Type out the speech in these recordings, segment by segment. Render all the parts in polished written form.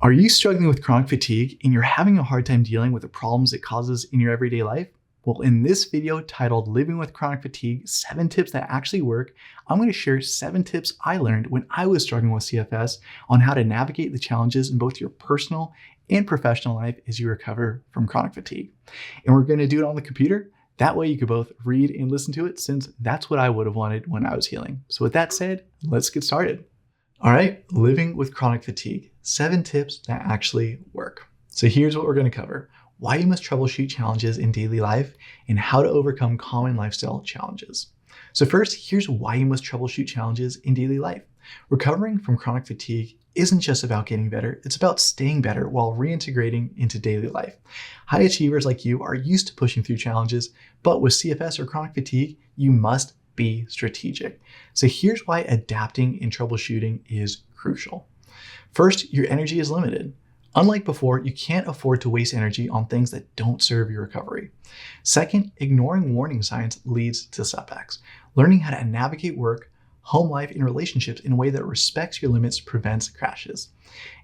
Are you struggling with chronic fatigue and you're having a hard time dealing with the problems it causes in your everyday life? Well, in this video titled Living with Chronic Fatigue, 7 Tips That Actually Work, I'm going to share 7 tips I learned when I was struggling with CFS on how to navigate the challenges in both your personal and professional life as you recover from chronic fatigue. And we're going to do it on the computer. That way you could both read and listen to it, since that's what I would have wanted when I was healing. So with that said, let's get started. All right, living with chronic fatigue, 7 tips that actually work. So here's what we're going to cover: why you must troubleshoot challenges in daily life and how to overcome common lifestyle challenges. So first, here's why you must troubleshoot challenges in daily life. Recovering from chronic fatigue isn't just about getting better, it's about staying better while reintegrating into daily life. High achievers like you are used to pushing through challenges, but with CFS or chronic fatigue, you must be strategic. So here's why adapting and troubleshooting is crucial. First, your energy is limited. Unlike before, you can't afford to waste energy on things that don't serve your recovery. Second, ignoring warning signs leads to setbacks. Learning how to navigate work, home life, and relationships in a way that respects your limits prevents crashes.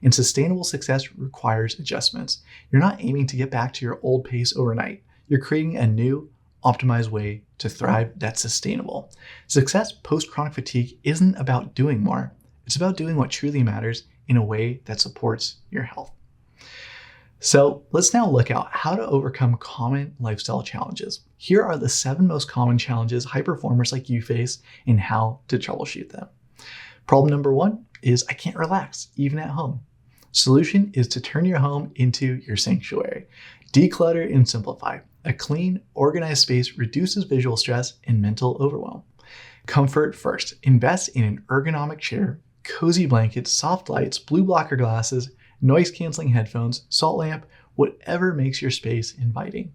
And sustainable success requires adjustments. You're not aiming to get back to your old pace overnight. You're creating a new, optimized way to thrive that's sustainable. Success post-chronic fatigue isn't about doing more. It's about doing what truly matters in a way that supports your health. So let's now look at how to overcome common lifestyle challenges. Here are the 7 most common challenges high performers like you face and how to troubleshoot them. Problem number 1 is I can't relax, even at home. Solution is to turn your home into your sanctuary. Declutter and simplify. A clean, organized space reduces visual stress and mental overwhelm. Comfort first. Invest in an ergonomic chair, cozy blankets, soft lights, blue blocker glasses, noise-canceling headphones, salt lamp, whatever makes your space inviting.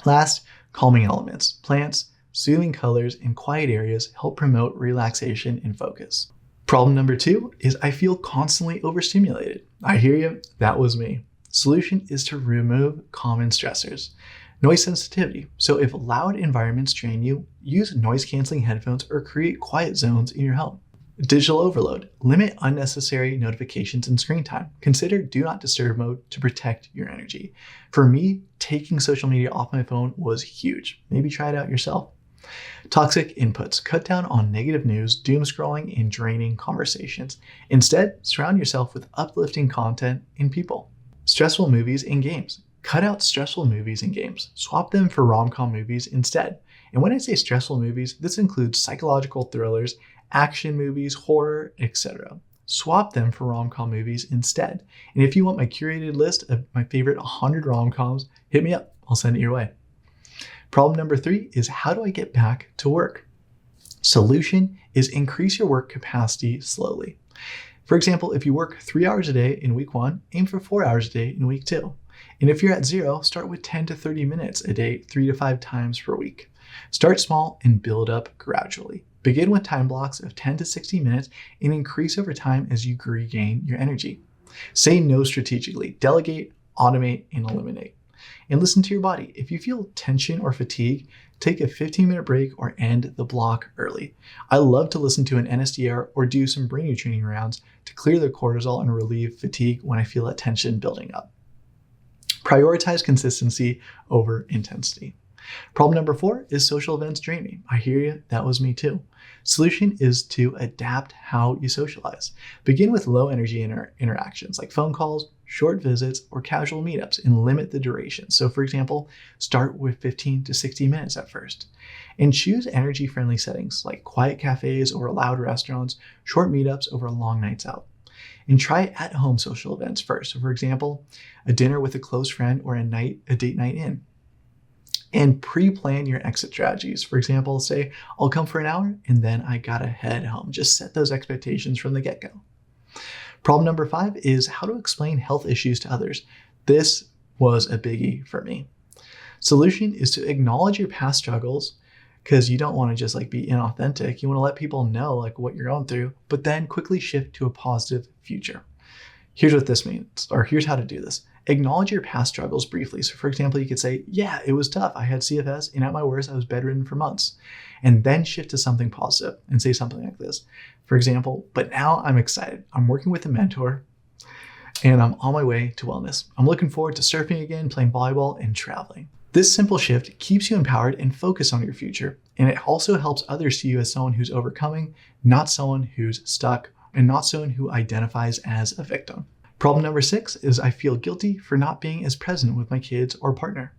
Last, calming elements. Plants, soothing colors, and quiet areas help promote relaxation and focus. Problem number 2 is I feel constantly overstimulated. I hear you, that was me. Solution is to remove common stressors. Noise sensitivity. So if loud environments drain you, use noise-canceling headphones or create quiet zones in your home. Digital overload. Limit unnecessary notifications and screen time. Consider do not disturb mode to protect your energy. For me, taking social media off my phone was huge. Maybe try it out yourself. Toxic inputs. Cut down on negative news, doom scrolling, and draining conversations. Instead, surround yourself with uplifting content and people. Stressful movies and games. Cut out stressful movies and games. Swap them for rom-com movies instead. And when I say stressful movies, this includes psychological thrillers, action movies, horror, etc. Swap them for rom-com movies instead. And if you want my curated list of my favorite 100 rom-coms, hit me up. I'll send it your way. Problem number 3 is how do I get back to work? Solution is increase your work capacity slowly. For example, if you work 3 hours a day in week 1, aim for 4 hours a day in week 2. And if you're at 0, start with 10 to 30 minutes a day, 3 to 5 times per week. Start small and build up gradually. Begin with time blocks of 10 to 60 minutes and increase over time as you regain your energy. Say no strategically. Delegate, automate, and eliminate. And listen to your body. If you feel tension or fatigue, take a 15-minute break or end the block early. I love to listen to an NSDR or do some brain training rounds to clear the cortisol and relieve fatigue when I feel that tension building up. Prioritize consistency over intensity. Problem number 4 is social events drain me. I hear you, that was me too. Solution is to adapt how you socialize. Begin with low energy interactions like phone calls, short visits, or casual meetups, and limit the duration. So for example, start with 15 to 60 minutes at first. And choose energy-friendly settings like quiet cafes over loud restaurants, short meetups over long nights out. And try at-home social events first. So for example, a dinner with a close friend or a date night in. And pre-plan your exit strategies. For example, say, I'll come for an hour and then I gotta head home. Just set those expectations from the get-go. Problem number 5 is how to explain health issues to others. This was a biggie for me. Solution is to acknowledge your past struggles, because you don't want to just be inauthentic. You want to let people know what you're going through, but then quickly shift to a positive future. Here's what this means, or here's how to do this. Acknowledge your past struggles briefly. So for example, you could say, yeah, it was tough. I had CFS, and at my worst, I was bedridden for months. And then shift to something positive and say something like this. For example, but now I'm excited. I'm working with a mentor and I'm on my way to wellness. I'm looking forward to surfing again, playing volleyball, and traveling. This simple shift keeps you empowered and focused on your future, and it also helps others see you as someone who's overcoming, not someone who's stuck, and not someone who identifies as a victim. Problem number 6 is I feel guilty for not being as present with my kids or partner.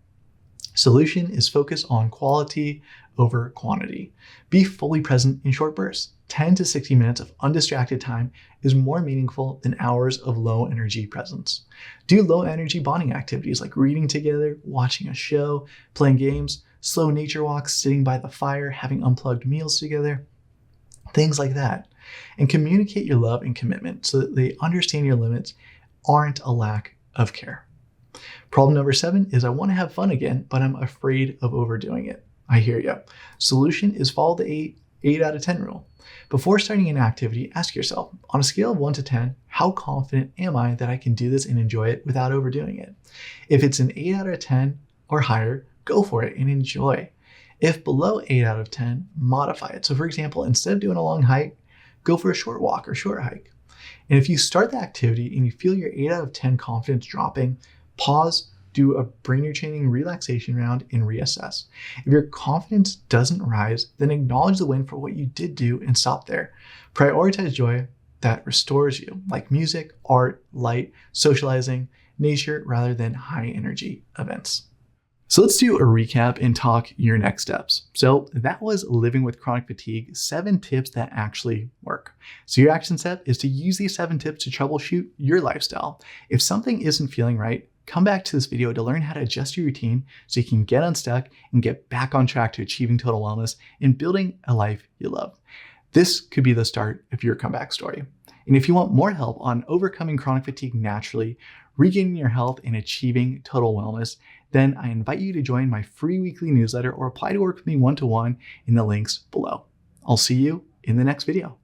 Solution is focus on quality over quantity. Be fully present in short bursts. 10 to 60 minutes of undistracted time is more meaningful than hours of low energy presence. Do low energy bonding activities like reading together, watching a show, playing games, slow nature walks, sitting by the fire, having unplugged meals together, things like that. And communicate your love and commitment so that they understand your limits aren't a lack of care. Problem number 7 is I want to have fun again, but I'm afraid of overdoing it. I hear you. Solution is follow the 8 out of 10 rule. Before starting an activity, ask yourself, on a scale of 1 to 10, how confident am I that I can do this and enjoy it without overdoing it? If it's an 8 out of 10 or higher, go for it and enjoy. If below 8 out of 10, modify it. So for example, instead of doing a long hike, go for a short walk or short hike. And if you start the activity and you feel your 8 out of 10 confidence dropping, pause, do a brain retraining relaxation round, and reassess. If your confidence doesn't rise, then acknowledge the win for what you did do and stop there. Prioritize joy that restores you, like music, art, light, socializing, nature, rather than high energy events. So let's do a recap and talk your next steps. So that was living with chronic fatigue, 7 tips that actually work. So your action step is to use these 7 tips to troubleshoot your lifestyle. If something isn't feeling right, come back to this video to learn how to adjust your routine so you can get unstuck and get back on track to achieving total wellness and building a life you love. This could be the start of your comeback story. And if you want more help on overcoming chronic fatigue naturally, regaining your health, and achieving total wellness, then I invite you to join my free weekly newsletter or apply to work with me one-to-one in the links below. I'll see you in the next video.